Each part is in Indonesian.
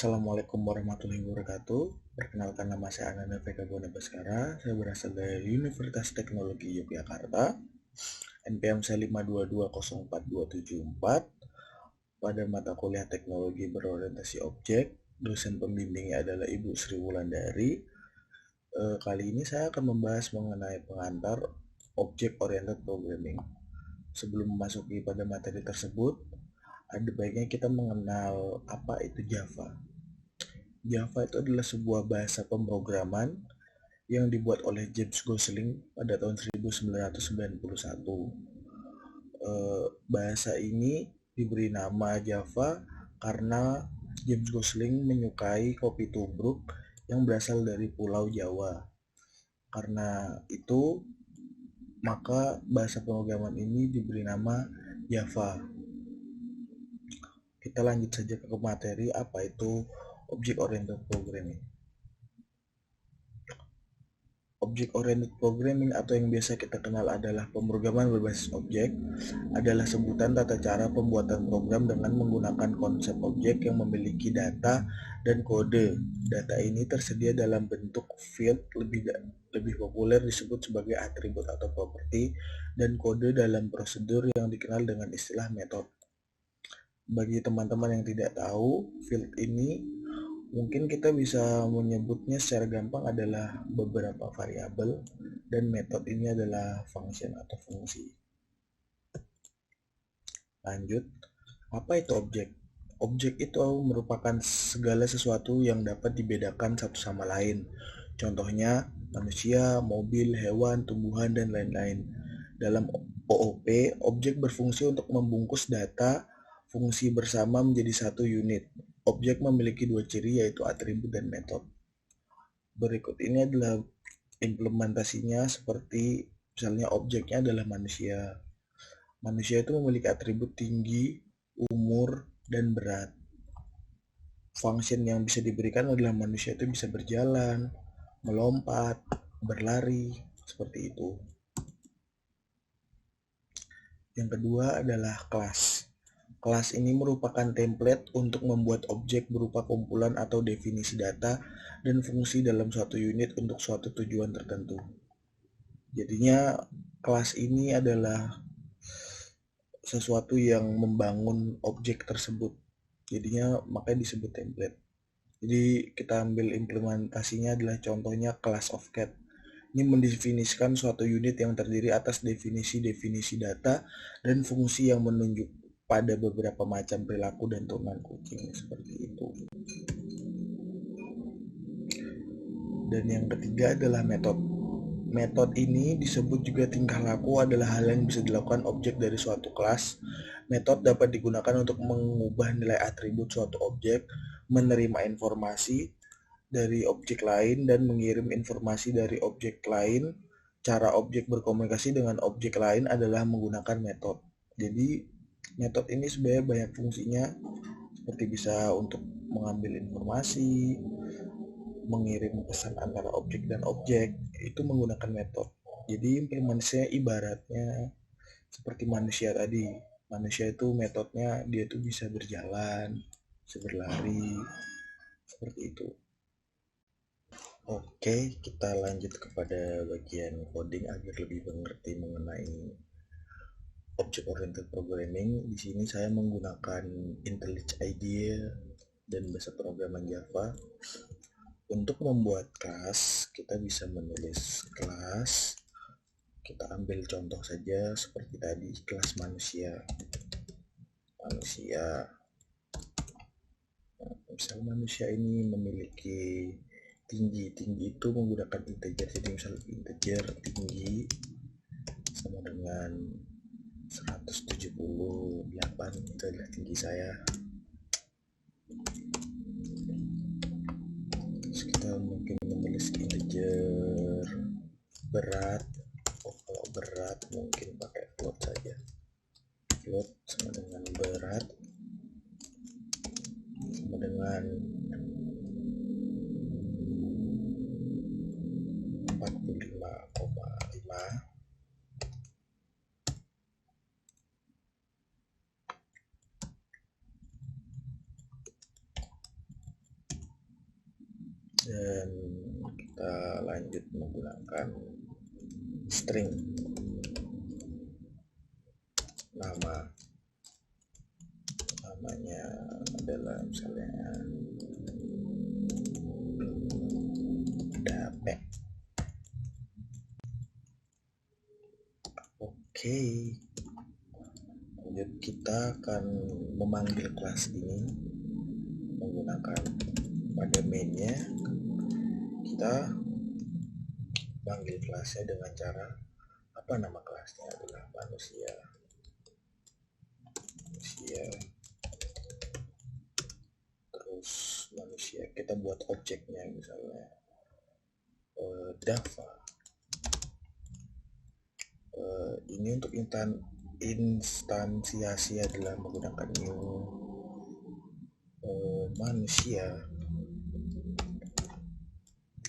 Assalamualaikum warahmatullahi wabarakatuh. Perkenalkan, nama saya Ananda Vega Buana Baskara. Saya berasal dari Universitas Teknologi Yogyakarta. NPM saya 5220424. Pada mata kuliah teknologi berorientasi objek, dosen pembimbingnya adalah Ibu Sri Wulandari. Kali ini saya akan membahas mengenai pengantar Object Oriented Programming. Sebelum memasuki pada materi tersebut, ada baiknya kita mengenal apa itu Java. Java itu adalah sebuah bahasa pemrograman yang dibuat oleh James Gosling pada tahun 1991. Bahasa ini diberi nama Java karena James Gosling menyukai kopi tubruk yang berasal dari Pulau Jawa. Karena itu, maka bahasa pemrograman ini diberi nama Java. Kita lanjut saja ke materi apa itu Object Oriented Programming. Object Oriented Programming atau yang biasa kita kenal adalah pemrograman berbasis objek adalah sebutan tata cara pembuatan program dengan menggunakan konsep objek yang memiliki data dan kode. Data ini tersedia dalam bentuk field, lebih populer disebut sebagai atribut atau properti, dan kode dalam prosedur yang dikenal dengan istilah metode. Bagi teman-teman yang tidak tahu, field ini mungkin kita bisa menyebutnya secara gampang adalah beberapa variabel, dan metode ini adalah function atau fungsi. Lanjut, apa itu objek? Objek itu merupakan segala sesuatu yang dapat dibedakan satu sama lain. Contohnya manusia, mobil, hewan, tumbuhan, dan lain-lain. Dalam OOP, objek berfungsi untuk membungkus data fungsi bersama menjadi satu unit. Objek memiliki dua ciri, yaitu atribut dan metode. Berikut ini adalah implementasinya, seperti misalnya objeknya adalah manusia. Manusia itu memiliki atribut tinggi, umur, dan berat. Function yang bisa diberikan adalah manusia itu bisa berjalan, melompat, berlari, seperti itu. Yang kedua adalah kelas. Kelas ini merupakan template untuk membuat objek berupa kumpulan atau definisi data dan fungsi dalam suatu unit untuk suatu tujuan tertentu. Jadinya kelas ini adalah sesuatu yang membangun objek tersebut. Jadinya makanya disebut template. Jadi kita ambil implementasinya adalah contohnya class of cat. Ini mendefinisikan suatu unit yang terdiri atas definisi-definisi data dan fungsi yang menunjuk pada beberapa macam perilaku dan turunan kucing, seperti itu. Dan yang ketiga adalah metode. Metode ini disebut juga tingkah laku, adalah hal yang bisa dilakukan objek dari suatu kelas. Metode dapat digunakan untuk mengubah nilai atribut suatu objek, menerima informasi dari objek lain, dan mengirim informasi dari objek lain. Cara objek berkomunikasi dengan objek lain adalah menggunakan metode. Jadi metode ini sebenarnya banyak fungsinya, seperti bisa untuk mengambil informasi, mengirim pesan antara objek dan objek, itu menggunakan metode. Jadi implementasinya ibaratnya seperti manusia tadi. Manusia itu metodenya dia tuh bisa berjalan, bisa berlari, seperti itu. Oke, kita lanjut kepada bagian coding agar lebih mengerti mengenai Object Oriented Programming. Di sini saya menggunakan IntelliJ IDEA dan bahasa pemrograman Java. Untuk membuat kelas, kita bisa menulis kelas. Kita ambil contoh saja seperti tadi, kelas manusia. Misal manusia ini memiliki tinggi itu menggunakan integer. Jadi misal integer tinggi sama dengan 178, itu adalah tinggi saya. Terus kita mungkin menulis integer berat. Kalau berat mungkin pakai float saja. Float sama dengan berat sama dengan 45,5. dan kita lanjut menggunakan string namanya adalah misalnya dape. Oke, lanjut kita akan memanggil kelas ini menggunakan pada mainnya. Kita panggil kelasnya dengan cara apa, nama kelasnya adalah manusia. Terus manusia kita buat objeknya misalnya Dava. Ini untuk instansiasi adalah menggunakan new manusia.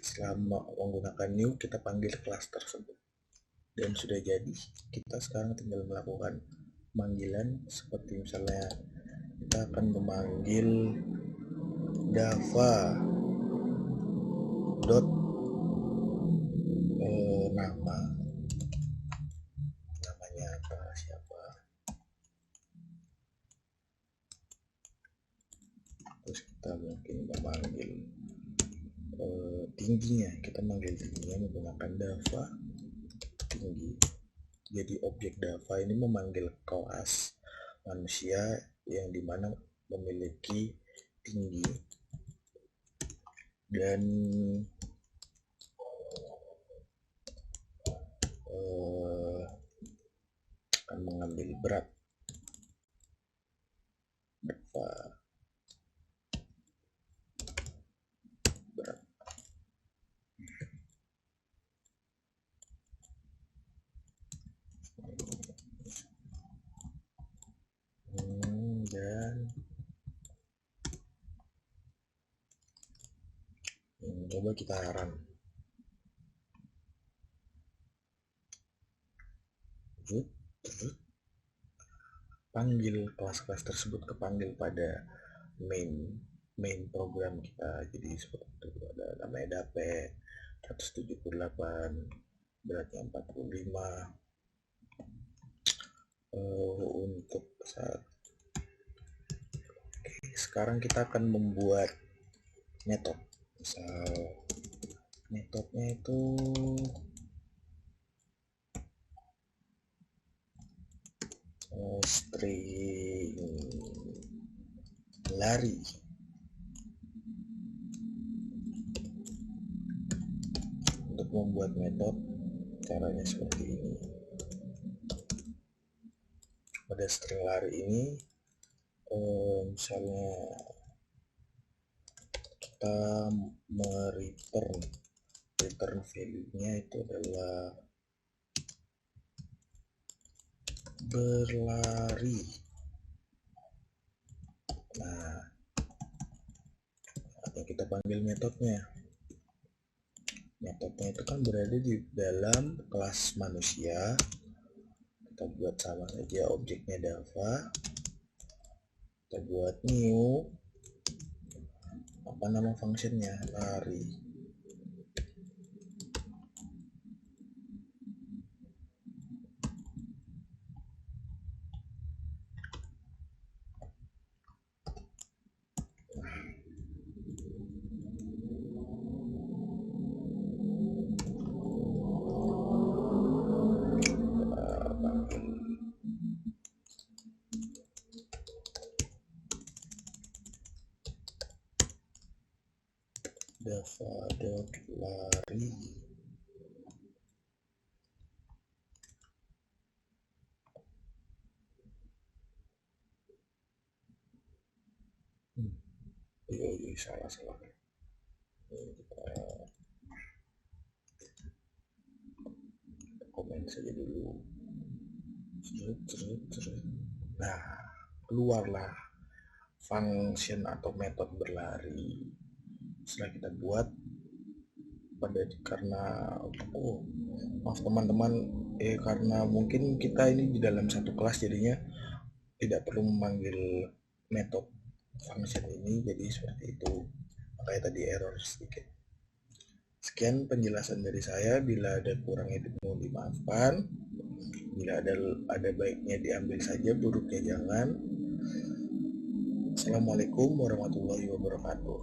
Selama menggunakan new kita panggil kelas tersebut dan sudah jadi. Kita sekarang tinggal melakukan panggilan seperti misalnya kita akan memanggil Dava dot namanya apa, siapa, terus kita mungkin memanggil tingginya, kita manggil tingginya menggunakan Dava tinggi. Jadi objek Dava ini memanggil kelas manusia yang dimana memiliki tinggi dan akan mengambil berat. Dan coba kita run. Panggil kelas-kelas tersebut kepanggil pada main program kita. Jadi seperti itu, ada namanya dape 178, beratnya 45. Untuk saat sekarang kita akan membuat metode. Misal metodenya itu string lari. Untuk membuat metode caranya seperti ini. Pada string lari ini misalnya kita return value-nya itu adalah berlari. Nah, atau kita panggil metodenya. Metodenya itu kan berada di dalam kelas manusia. Kita buat sama saja objeknya Dava. Kita buat new, apa nama fungsinya, lari. Dava.lari. Salah. Kita komen saja dulu. Nah, keluarlah function atau metode berlari. Setelah kita buat karena maaf teman-teman, karena mungkin kita ini di dalam satu kelas jadinya tidak perlu memanggil metode function ini, jadi seperti itu, makanya tadi error sedikit. Sekian penjelasan dari saya. Bila ada kurang itu mohon dimaafkan. Bila ada baiknya diambil saja, buruknya jangan. Assalamualaikum warahmatullahi wabarakatuh.